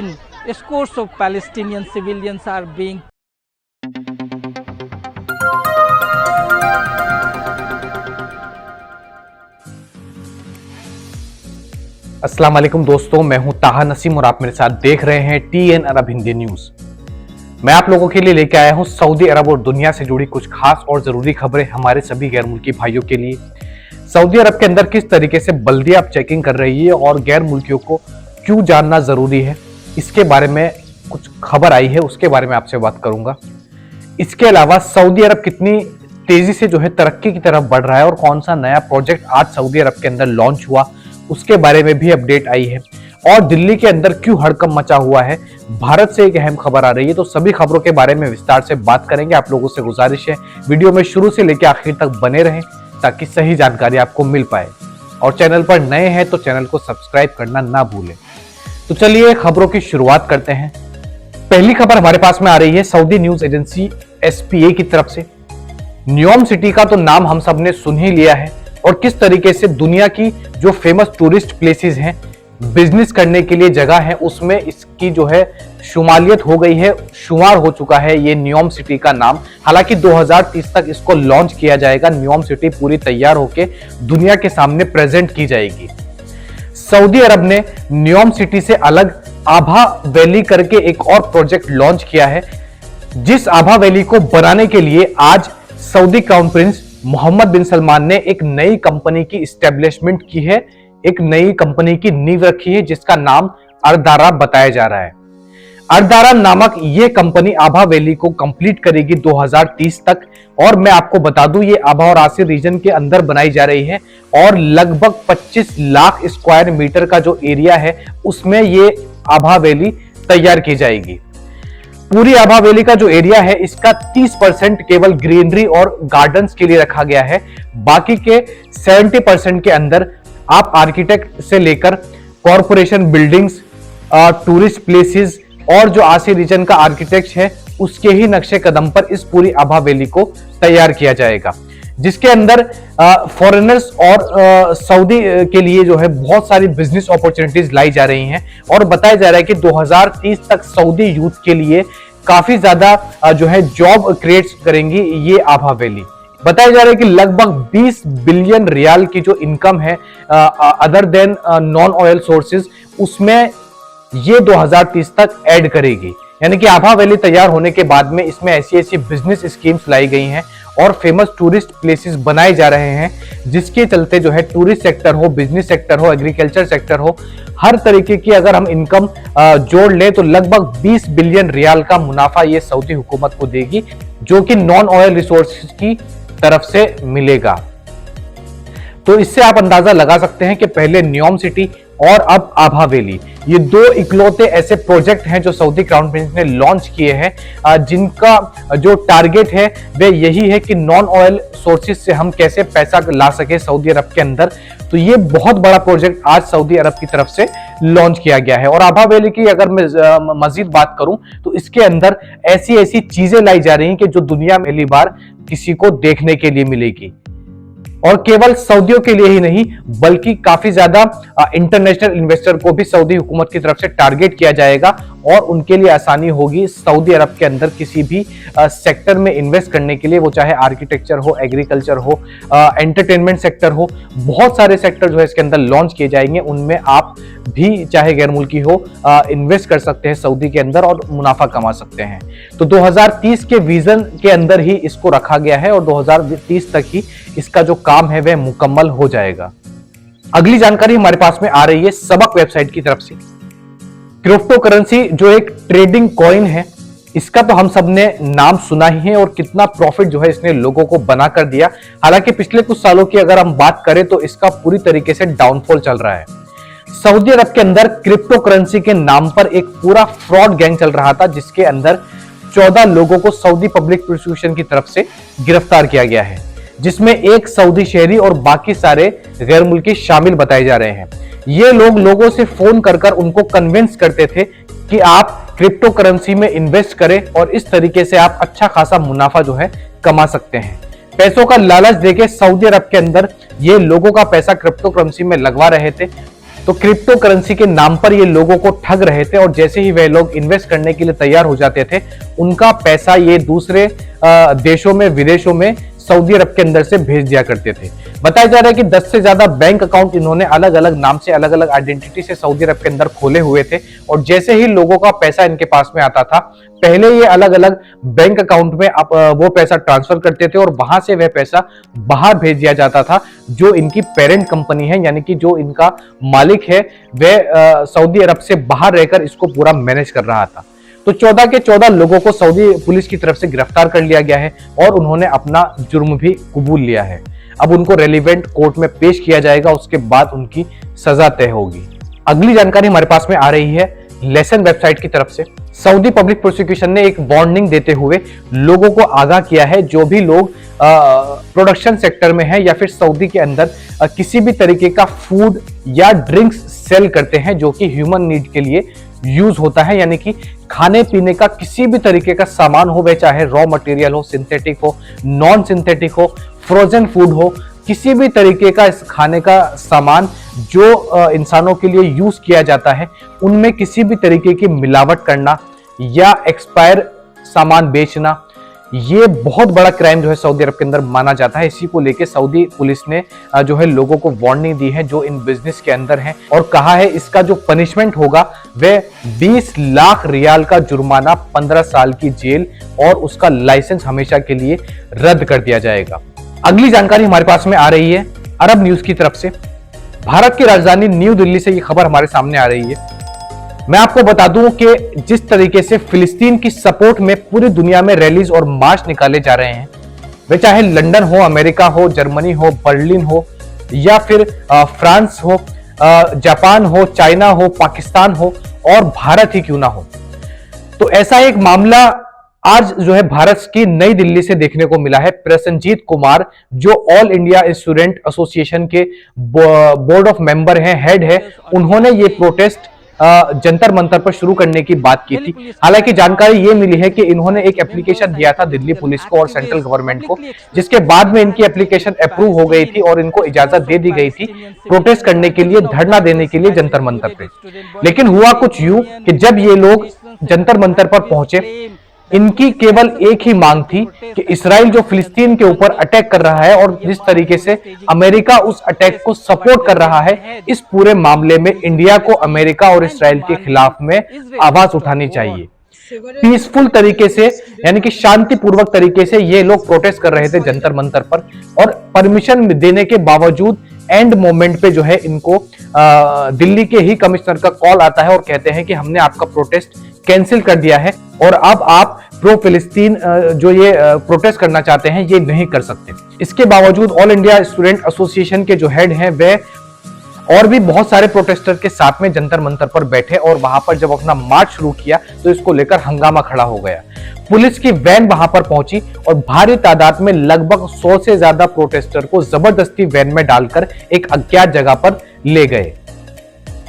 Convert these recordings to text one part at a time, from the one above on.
Scores of Palestinian civilians are being अस्सलाम वालेकुम दोस्तों, मैं हूं ताहा नसीम और आप मेरे साथ देख रहे हैं TN अरब हिंदी न्यूज। मैं आप लोगों के लिए लेके आया हूं सऊदी अरब और दुनिया से जुड़ी कुछ खास और जरूरी खबरें हमारे सभी गैर मुल्की भाइयों के लिए। सऊदी अरब के अंदर किस तरीके से बल्दिया अब चेकिंग कर रही है और गैर मुल्कियों को क्यों जानना जरूरी है, इसके बारे में कुछ खबर आई है, उसके बारे में आपसे बात करूंगा। इसके अलावा सऊदी अरब कितनी तेजी से जो है तरक्की की तरफ बढ़ रहा है और कौन सा नया प्रोजेक्ट आज सऊदी अरब के अंदर लॉन्च हुआ, उसके बारे में भी अपडेट आई है। और दिल्ली के अंदर क्यों हड़कंप मचा हुआ है, भारत से एक अहम खबर आ रही है। तो सभी खबरों के बारे में विस्तार से बात करेंगे। आप लोगों से गुजारिश है वीडियो में शुरू से लेकर आखिर तक बने रहें ताकि सही जानकारी आपको मिल पाए। और चैनल पर नए हैं तो चैनल को सब्सक्राइब करना ना भूलें। तो चलिए खबरों की शुरुआत करते हैं। पहली खबर हमारे पास में आ रही है सऊदी न्यूज एजेंसी SPA की तरफ से। न्योम सिटी का तो नाम हम सब ने सुन ही लिया है और किस तरीके से दुनिया की जो फेमस टूरिस्ट प्लेसेस हैं, बिजनेस करने के लिए जगह है, उसमें इसकी जो है शुमालियत हो गई है, शुमार हो चुका है ये न्योम सिटी का नाम। हालांकि 2030 तक इसको लॉन्च किया जाएगा। न्योम सिटी पूरी तैयार होकर दुनिया के सामने प्रेजेंट की जाएगी। सऊदी अरब ने न्योम सिटी से अलग आभा वैली करके एक और प्रोजेक्ट लॉन्च किया है, जिस आभा वैली को बनाने के लिए आज सऊदी क्राउन प्रिंस मोहम्मद बिन सलमान ने एक नई कंपनी की इस्टेब्लिशमेंट की है, एक नई कंपनी की नींव रखी है, जिसका नाम अर्दारा बताया जा रहा है। अर्दारा नामक ये कंपनी आभा वैली को कंप्लीट करेगी 2030 तक। और मैं आपको बता दूं ये आभा और आसिर रीजन के अंदर बनाई जा रही है और लगभग 25 लाख स्क्वायर मीटर का जो एरिया है उसमें ये आभा वैली तैयार की जाएगी। पूरी आभा वैली का जो एरिया है इसका 30% केवल ग्रीनरी और गार्डन्स के लिए रखा गया है। बाकी के 70% के अंदर आप आर्किटेक्ट से लेकर कॉरपोरेशन बिल्डिंग्स, टूरिस्ट प्लेसेस और जो आसी रीजन का आर्किटेक्ट है उसके ही नक्शे कदम पर इस पूरी आभा वैली को तैयार किया जाएगा, जिसके अंदर फॉरेनर्स और सऊदी के लिए जो है बहुत सारी बिजनेस अपॉर्चुनिटीज लाई जा रही हैं। और बताया जा रहा है कि 2030 तक सऊदी यूथ के लिए काफी ज्यादा जो है जॉब क्रिएट करेंगी ये आभा वैली। बताया जा रहा है कि लगभग 20 बिलियन रियाल की जो इनकम है other than non oil sources, उसमें ये 2030 तक ऐड करेगी। यानी कि आभा वैली तैयार होने के बाद में इसमें ऐसी बिजनेस स्कीम्स लाई गई हैं और फेमस टूरिस्ट प्लेसेस बनाए जा रहे हैं, जिसके चलते जो है टूरिस्ट सेक्टर हो, बिजनेस सेक्टर हो, एग्रीकल्चर सेक्टर हो, हर तरीके की अगर हम इनकम जोड़ लें तो लगभग 20 बिलियन रियाल का मुनाफा ये सऊदी हुकूमत को देगी, जो कि नॉन ऑयल रिसोर्सेज की तरफ से मिलेगा। तो इससे आप अंदाजा लगा सकते हैं कि पहले न्योम सिटी और अब आभा वैली, ये दो इकलौते ऐसे प्रोजेक्ट हैं जो सऊदी क्राउन प्रिंस ने लॉन्च किए हैं, जिनका जो टारगेट है वह यही है कि नॉन ऑयल सोर्सेज से हम कैसे पैसा ला सके सऊदी अरब के अंदर। तो ये बहुत बड़ा प्रोजेक्ट आज सऊदी अरब की तरफ से लॉन्च किया गया है। और आभा वैली की अगर मैं मजीद बात करूं तो इसके अंदर ऐसी चीजें लाई जा रही हैं कि जो दुनिया में पहली बार किसी को देखने के लिए मिलेगी। और केवल सऊदियों के लिए ही नहीं बल्कि काफी ज्यादा इंटरनेशनल इन्वेस्टर को भी सऊदी हुकूमत की तरफ से टारगेट किया जाएगा और उनके लिए आसानी होगी सऊदी अरब के अंदर किसी भी सेक्टर में इन्वेस्ट करने के लिए, वो चाहे आर्किटेक्चर हो, एग्रीकल्चर हो, एंटरटेनमेंट सेक्टर हो। बहुत सारे सेक्टर जो है इसके अंदर लॉन्च किए जाएंगे, उनमें आप भी चाहे गैर मुल्की हो इन्वेस्ट कर सकते हैं सऊदी के अंदर और मुनाफा कमा सकते हैं। तो 2030 के विजन के अंदर ही इसको रखा गया है और 2030 तक ही इसका जो काम है वह मुकम्मल हो जाएगा। अगली जानकारी हमारे पास में आ रही है सबक वेबसाइट की तरफ से। क्रिप्टो करेंसी जो एक ट्रेडिंग कॉइन है, इसका तो हम सब ने नाम सुना ही है और कितना प्रॉफिट जो है इसने लोगों को बना कर दिया। हालांकि पिछले कुछ सालों की अगर हम बात करें तो इसका पूरी तरीके से डाउनफॉल चल रहा है। सऊदी अरब के अंदर क्रिप्टो करेंसी के नाम पर एक पूरा फ्रॉड गैंग चल रहा था, जिसके अंदर 14 लोगों को सऊदी पब्लिक प्रोसिक्यूशन की तरफ से गिरफ्तार किया गया है, जिसमें एक सऊदी शहरी और बाकी सारे गैर मुल्की शामिल बताए जा रहे हैं। ये लोग लोगों से फोन कर उनको कन्विंस करते थे कि आप क्रिप्टो करेंसी में इन्वेस्ट करें और इस तरीके से आप अच्छा खासा मुनाफा जो है कमा सकते हैं। पैसों का लालच देके सऊदी अरब के अंदर ये लोगों का पैसा क्रिप्टो करेंसी में लगवा रहे थे तो क्रिप्टो करेंसी के नाम पर ये लोगों को ठग रहे थे और जैसे ही वह लोग इन्वेस्ट करने के लिए तैयार हो जाते थे, उनका पैसा ये दूसरे देशों में, विदेशों में, सऊदी अरब के अंदर से भेज दिया करते थे। बताया जा रहा है कि 10 से ज्यादा बैंक अकाउंट इन्होंने अलग अलग नाम से, अलग अलग आइडेंटिटी से सऊदी अरब के अंदर खोले हुए थे और जैसे ही लोगों का पैसा इनके पास में आता था, पहले ये अलग अलग बैंक अकाउंट में वो पैसा ट्रांसफर करते थे और वहां से वह पैसा बाहर भेज दिया जाता था। जो इनकी पेरेंट कंपनी है, यानी कि जो इनका मालिक है, वह सऊदी अरब से बाहर रहकर इसको पूरा मैनेज कर रहा था। तो 14 के 14 लोगों को सऊदी पुलिस की तरफ से गिरफ्तार कर लिया गया है और उन्होंने अपना जुर्म भी कबूल लिया है। अब उनको रेलिवेंट कोर्ट में पेश किया जाएगा, उसके बाद उनकी सजा तय होगी। अगली जानकारी हमारे पास में आ रही है लेसन वेबसाइट की तरफ से। सऊदी पब्लिक प्रोसिक्यूशन ने एक वार्निंग देते हुए लोगों को आगाह किया है, जो भी लोग प्रोडक्शन सेक्टर में है या फिर सऊदी के अंदर किसी भी तरीके का फूड या ड्रिंक्स सेल करते हैं जो कि ह्यूमन नीड के लिए यूज होता है, यानी कि खाने पीने का किसी भी तरीके का सामान हो, वह चाहे रॉ मटेरियल हो, सिंथेटिक हो, नॉन सिंथेटिक हो, फ्रोजन फूड हो, किसी भी तरीके का इस खाने का सामान जो इंसानों के लिए यूज किया जाता है, उनमें किसी भी तरीके की मिलावट करना या एक्सपायर सामान बेचना, ये बहुत बड़ा क्राइम जो है सऊदी अरब के अंदर माना जाता है। इसी को लेके सऊदी पुलिस ने जो है लोगों को वार्निंग दी है जो इन बिजनेस के अंदर हैं और कहा है इसका जो पनिशमेंट होगा वह 20 लाख रियाल का जुर्माना, 15 साल की जेल और उसका लाइसेंस हमेशा के लिए रद्द कर दिया जाएगा। अगली जानकारी हमारे पास में आ रही है अरब न्यूज की तरफ से। भारत की राजधानी न्यू दिल्ली से ये खबर हमारे सामने आ रही है। मैं आपको बता दूं कि जिस तरीके से फिलिस्तीन की सपोर्ट में पूरी दुनिया में रैलीज और मार्च निकाले जा रहे हैं, वे चाहे लंदन हो, अमेरिका हो, जर्मनी हो, बर्लिन हो या फिर फ्रांस हो, जापान हो, चाइना हो, पाकिस्तान हो और भारत ही क्यों ना हो, तो ऐसा एक मामला आज जो है भारत की नई दिल्ली से देखने को मिला है। प्रसन्नजीत कुमार जो ऑल इंडिया स्टूडेंट एसोसिएशन के बोर्ड ऑफ मेंबर हैं, हेड है, उन्होंने ये प्रोटेस्ट जंतर मंतर पर शुरू करने की बात की थी। हालांकि जानकारी ये मिली है कि इन्होंने एक एप्लीकेशन दिया था दिल्ली पुलिस को और सेंट्रल गवर्नमेंट को, जिसके बाद में इनकी एप्लीकेशन अप्रूव हो गई थी और इनको इजाजत दे दी गई थी प्रोटेस्ट करने के लिए, धरना देने के लिए जंतर मंतर पे। लेकिन हुआ कुछ यूं कि जब ये लोग जंतर मंतर पर पहुंचे, इनकी केवल एक ही मांग थी कि इस्राइल जो फिलिस्तीन के ऊपर अटैक कर रहा है और जिस तरीके से अमेरिका उस अटैक को सपोर्ट कर रहा है, इस पूरे मामले में इंडिया को अमेरिका और इस्राइल के खिलाफ में आवाज उठानी चाहिए। पीसफुल तरीके से, यानी कि शांतिपूर्वक तरीके से ये लोग प्रोटेस्ट कर रहे थे जंतर मंतर पर और परमिशन देने के बावजूद एंड मोमेंट पे जो है इनको दिल्ली के ही कमिश्नर का कॉल आता है और कहते हैं कि हमने आपका प्रोटेस्ट कैंसिल कर दिया है और अब आप प्रो फिलिस्तीन जो ये प्रोटेस्ट करना चाहते हैं ये नहीं कर सकते। इसके बावजूद ऑल इंडिया स्टूडेंट एसोसिएशन के जो हेड हैं वे और भी बहुत सारे प्रोटेस्टर के साथ में जंतर मंतर पर बैठे और वहां पर जब अपना मार्च शुरू किया तो इसको लेकर हंगामा खड़ा हो गया। पुलिस की वैन वहां पर पहुंची और भारी तादाद में लगभग 100 से ज्यादा प्रोटेस्टर को जबरदस्ती वैन में डालकर एक अज्ञात जगह पर ले गए।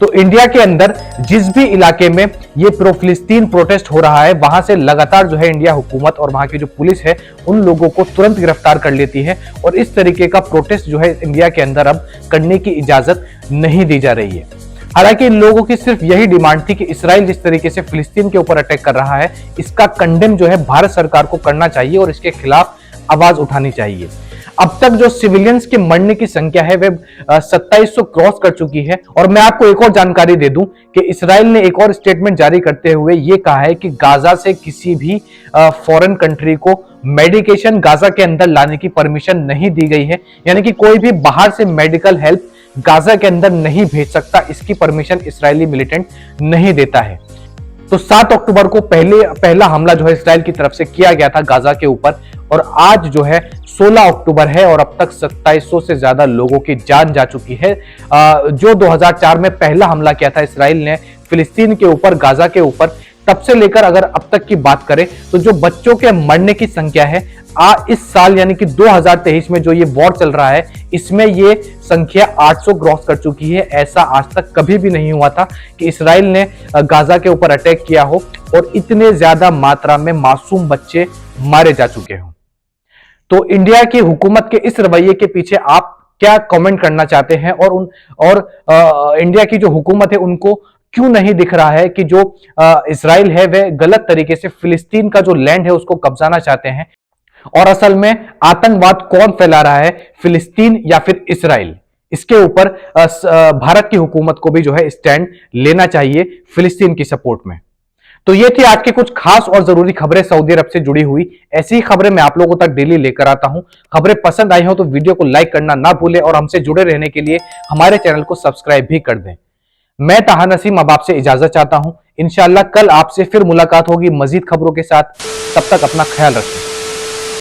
तो इंडिया के अंदर जिस भी इलाके में ये प्रो फिलिस्तीन प्रोटेस्ट हो रहा है, वहां से लगातार जो है इंडिया हुकूमत और वहां की जो पुलिस है उन लोगों को तुरंत गिरफ्तार कर लेती है और इस तरीके का प्रोटेस्ट जो है इंडिया के अंदर अब करने की इजाजत नहीं दी जा रही है। हालांकि इन लोगों की सिर्फ यही डिमांड थी कि इस्राइल जिस तरीके से फिलिस्तीन के ऊपर अटैक कर रहा है, इसका कंडेम जो है भारत सरकार को करना चाहिए और इसके खिलाफ आवाज उठानी चाहिए। अब तक जो सिविलियंस के मरने की संख्या है वह 2700 क्रॉस कर चुकी है। और मैं आपको एक और जानकारी दे दूं कि इस्राइल ने एक और स्टेटमेंट जारी करते हुए यह कहा है कि गाजा से किसी भी फॉरेन कंट्री को मेडिकेशन गाजा के अंदर लाने की परमिशन नहीं दी गई है, यानी कि कोई भी बाहर से मेडिकल हेल्प गाजा के अंदर नहीं भेज सकता, इसकी परमिशन इस्राइली मिलिटेंट नहीं देता है। तो 7 अक्टूबर को पहला हमला जो है इस्राइल की तरफ से किया गया था गाजा के ऊपर और आज जो है 16 अक्टूबर है और अब तक 2700 से ज्यादा लोगों की जान जा चुकी है। जो 2004 में पहला हमला किया था इस्राइल ने फिलिस्तीन के ऊपर, गाजा के ऊपर, तब से लेकर अगर अब तक की बात करें तो जो बच्चों के मरने की संख्या है इस साल यानी कि 2023 में जो ये वॉर चल रहा है इसमें ये संख्या 800 क्रॉस कर चुकी है। ऐसा आज तक कभी भी नहीं हुआ था कि इस्राइल ने गाजा के ऊपर अटैक किया हो और इतने ज्यादा मात्रा में मासूम बच्चे मारे जा चुके हों। तो इंडिया की हुकूमत के इस रवैये के पीछे आप क्या कमेंट करना चाहते हैं और इंडिया की जो हुकूमत है उनको क्यों नहीं दिख रहा है कि जो इसराइल है वह गलत तरीके से फिलिस्तीन का जो लैंड है उसको कब्जाना चाहते हैं, और असल में आतंकवाद कौन फैला रहा है, फिलिस्तीन या फिर इसराइल। इसके ऊपर भारत की हुकूमत को भी जो है स्टैंड लेना चाहिए फिलिस्तीन की सपोर्ट में। तो ये थी आज की कुछ खास और जरूरी खबरें सऊदी अरब से जुड़ी हुई। ऐसी ही खबरें मैं आप लोगों तक डेली लेकर आता हूं। खबरें पसंद आई हो तो वीडियो को लाइक करना ना भूलें और हमसे जुड़े रहने के लिए हमारे चैनल को सब्सक्राइब भी कर दें। मैं ताहा नसीम अब आपसे इजाजत चाहता हूं। इंशाल्लाह कल आपसे फिर मुलाकात होगी मजीद खबरों के साथ। तब तक अपना ख्याल रखें।